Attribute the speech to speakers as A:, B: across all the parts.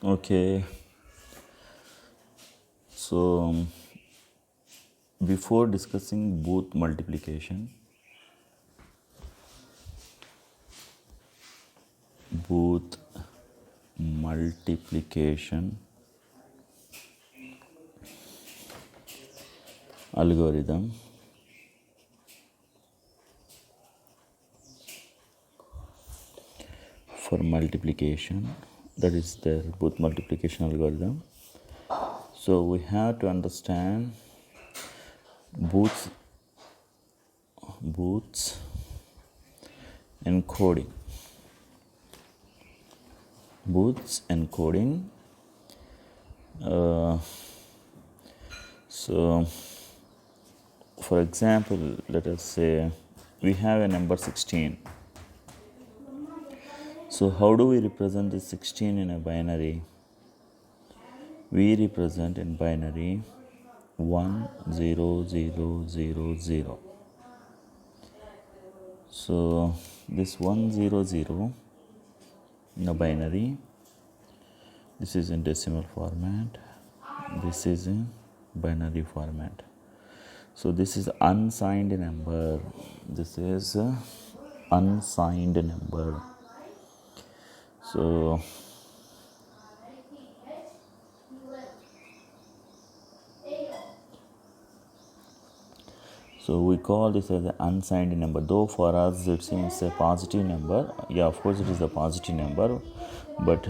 A: Okay, so before discussing booth multiplication, booth multiplication algorithm, for multiplication, that is the booth multiplication algorithm. So we have to understand booths encoding. Booths encoding. So for example, let us say we have a number 16. So how do we represent the 16 in a binary? We represent in binary 1 0 0 0 0. So this 1 0 0 in a binary, this is in decimal format, this is in binary format. So this is unsigned number, this is unsigned number. So we call this as an unsigned number. Though for us it seems a positive number. Yeah, of course it is a positive number, but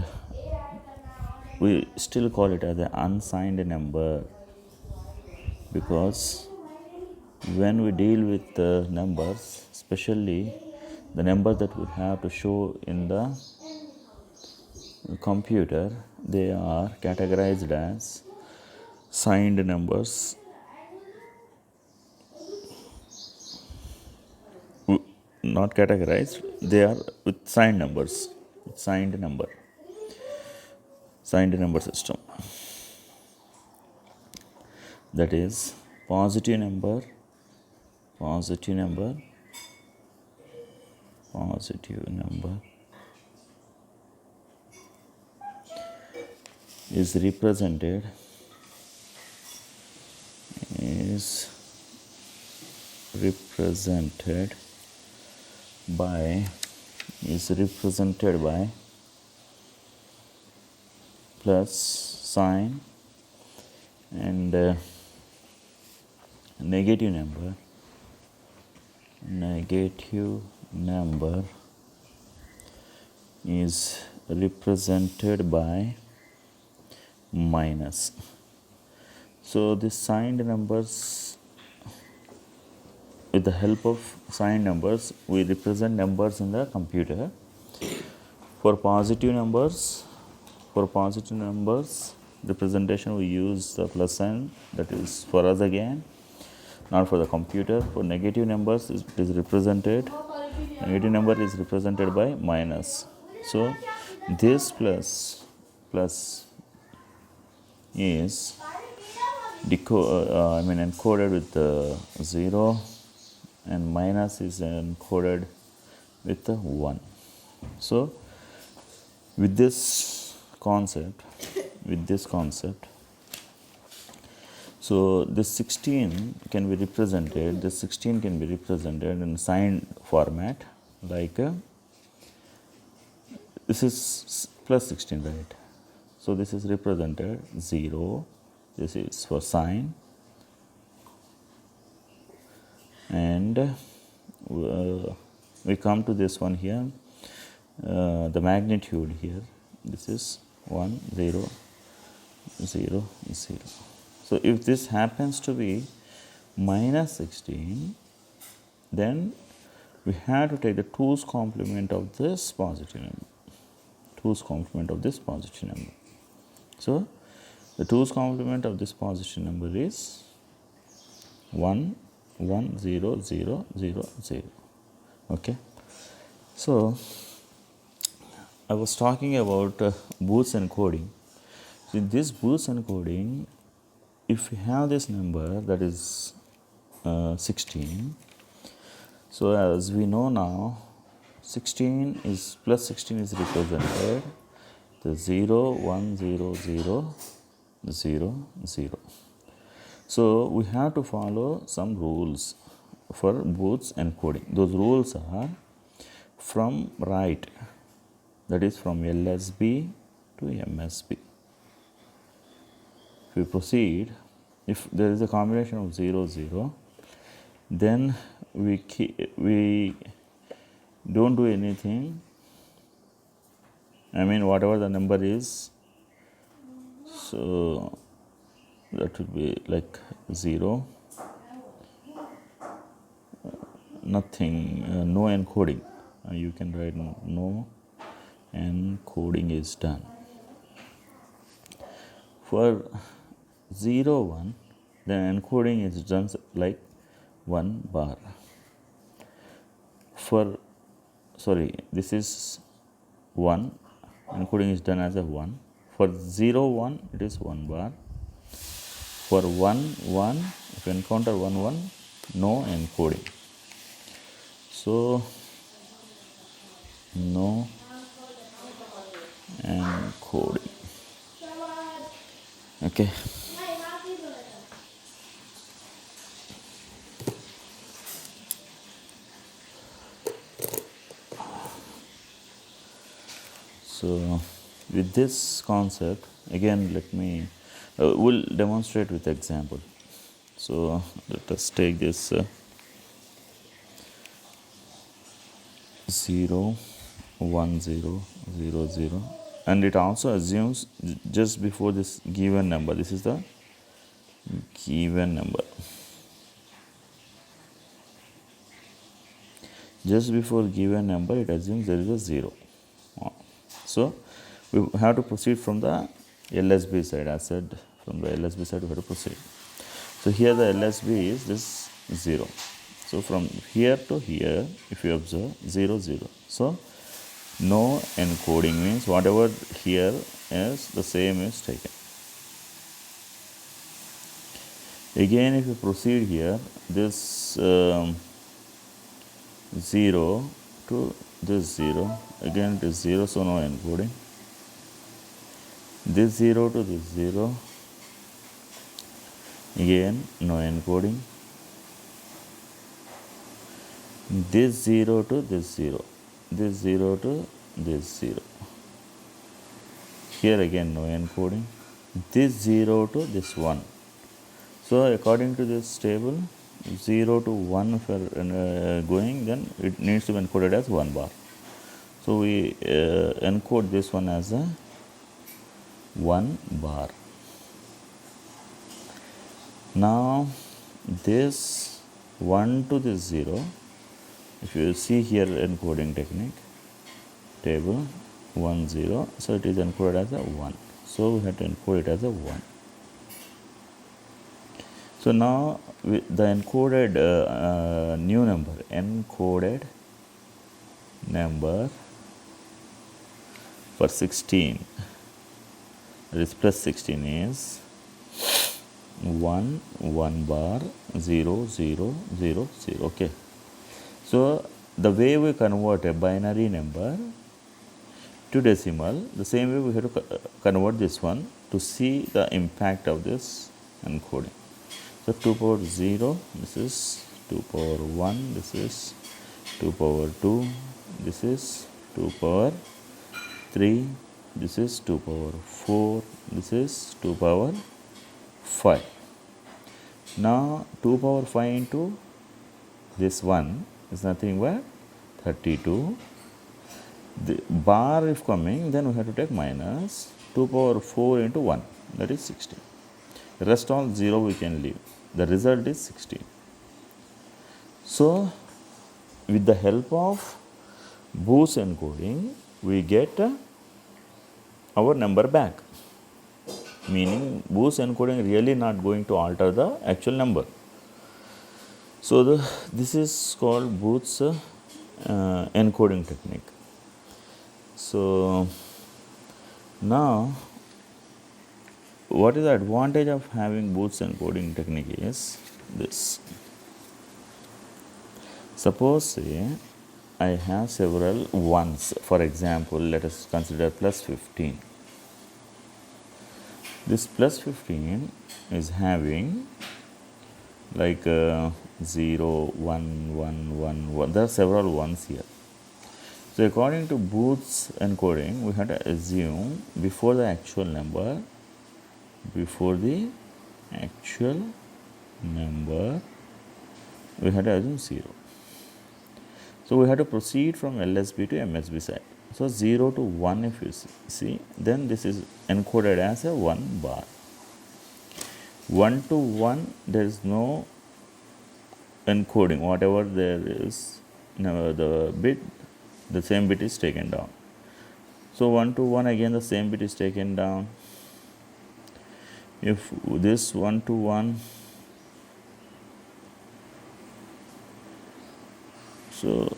A: we still call it as an unsigned number, because when we deal with the numbers, especially the number that we have to show in the computer, they are categorized as signed numbers. Not categorized, they are with signed numbers, signed number system. That is positive number is represented by plus sign, and negative number is represented by minus. So the signed numbers, with the help of signed numbers, we represent numbers in the computer. For positive numbers representation, we use the plus sign, that is for us again, not for the computer. For negative numbers, negative number is represented by minus. So this plus is encoded with 0, and minus is encoded with 1. So with this concept, so this 16 can be represented in signed format, like this is plus 16, right? So this is represented 0, this is for sign, and we come to this one here, the magnitude here, this is 1 0 0 0. So if this happens to be minus 16, then we have to take the 2's complement of this positive number. So the 2's complement of this positive number is 1 1 0 0 0 0. Okay. So I was talking about booth encoding. So in this booth encoding, if we have this number, that is 16, so as we know now, 16 is represented, the 0, 1, 0, 0, 0, 0. So we have to follow some rules for Booth's encoding. Those rules are from right, that is from LSB to MSB. If we proceed, if there is a combination of 0, 0, then we don't do anything. I mean, whatever the number is, so that will be like 0, nothing, no encoding. You can write no encoding is done. For 0, 1, then encoding is done like 1 bar. This is 1, encoding is done as a 1. For 0, 1, it is 1 bar. For 1, 1, if you encounter 1, 1, no encoding. So, no encoding. Okay. So, with this concept, again, let me, we'll demonstrate with example. So, let us take this 0, 1, 0, 0, 0, and it also assumes just before this given number, this is the given number. Just before given number, it assumes there is a 0. So, we have to proceed from the LSB side. As said, from the LSB side we have to proceed. So, here the LSB is this 0. So, from here to here, if you observe 0, 0. So, no encoding means whatever here is, the same is taken. Again, if you proceed here, this 0 to this 0, again it is 0, so no encoding. This 0 to this 0, again no encoding. This 0 to this 0, this 0 to this 0. Here again no encoding. This 0 to this 1. So, according to this table, 0 to 1 if you are going, then it needs to be encoded as 1 bar. So, we encode this one as a 1 bar. Now, this 1 to this 0, if you see here encoding technique, table 1, 0, so it is encoded as a 1. So, we have to encode it as a 1. So, now the encoded new number, encoded number for 16, that is plus 16 is 1, 1 bar, 0, 0, 0, 0. Okay. So, the way we convert a binary number to decimal, the same way we have to convert this one to see the impact of this encoding. So, 2 power 0, this is 2 power 1, this is 2 power 2, this is 2 power 3, this is 2 power 4, this is 2 power 5. Now, 2 power 5 into this 1 is nothing but 32. The bar if coming, then we have to take minus 2 power 4 into 1, that is 16. The rest all 0 we can leave. The result is 16. So, with the help of Booth's encoding, we get our number back. Meaning, Booth's encoding really not going to alter the actual number. So, this is called Booth's encoding technique. So, now, what is the advantage of having Booth's encoding technique is this. Suppose say I have several ones. For example, let us consider plus 15. This plus 15 is having like 0, 1, 1, 1, 1. There are several ones here. So according to Booth's encoding, we had to assume before the actual number, we had to assume 0. So we had to proceed from LSB to MSB side. So 0 to 1 if you see, then this is encoded as a 1 bar. 1 to 1, there is no encoding. Whatever there is, the bit, the same bit is taken down. So 1 to 1, again the same bit is taken down. If this 1 to 1, so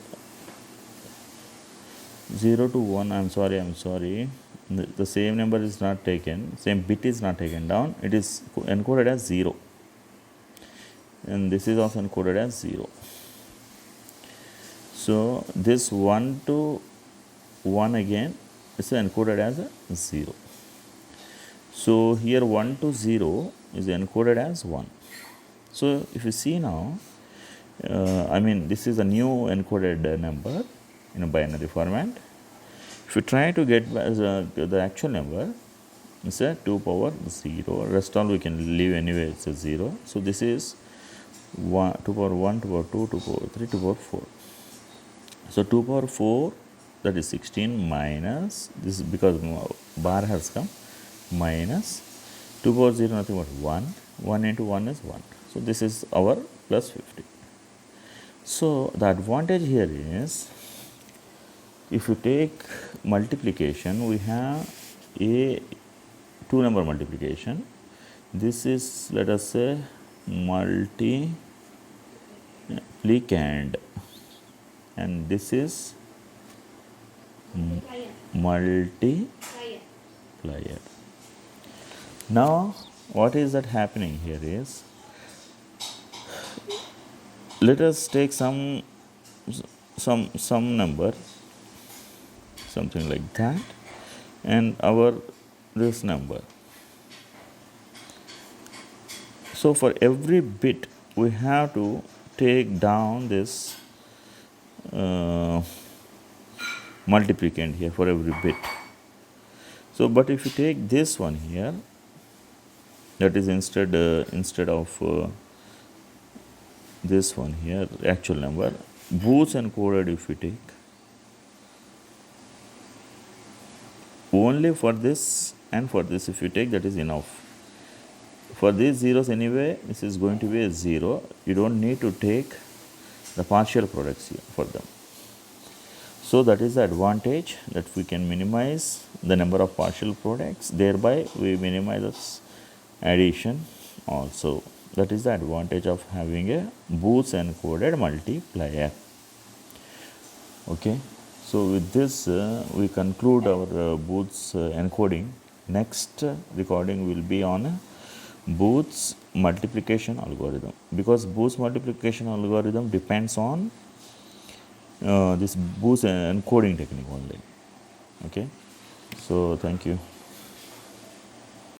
A: 0 to 1, I'm sorry, the same number is not taken, same bit is not taken down, it is encoded as 0, and this is also encoded as 0. So this 1 to 1 again is encoded as a 0. So here 1 to 0 is encoded as 1. So if you see now, this is a new encoded number in a binary format. If you try to get the actual number, it's a 2 power 0. Rest all we can leave anyway, it's a 0. So this is 1, 2 power 1, 2 power 2, 2 power 3, 2 power 4. So 2 power 4, that is 16, minus, this is because bar has come, minus 2 power 0, nothing but 1. 1 into 1 is 1. So this is our plus 50. So the advantage here is, if you take multiplication, we have a 2 number multiplication. This is, let us say, multiplicand, and this is multiplier. Now what is that happening here is, let us take some number, something like that, and this number. So for every bit we have to take down this multiplicand here for every bit. So but if you take this one here, that is instead of this one here, actual number, Booth's encoded, if you take only for this and for this, if you take, that is enough. For these zeros anyway, this is going to be a 0. You don't need to take the partial products here for them. So that is the advantage, that we can minimize the number of partial products, thereby we minimize addition also. That is the advantage of having a Booth's encoded multiplier. Okay, so with this we conclude our Booth's encoding. Next recording will be on Booth's multiplication algorithm, because Booth's multiplication algorithm depends on this Booth's encoding technique only. Okay, so thank you.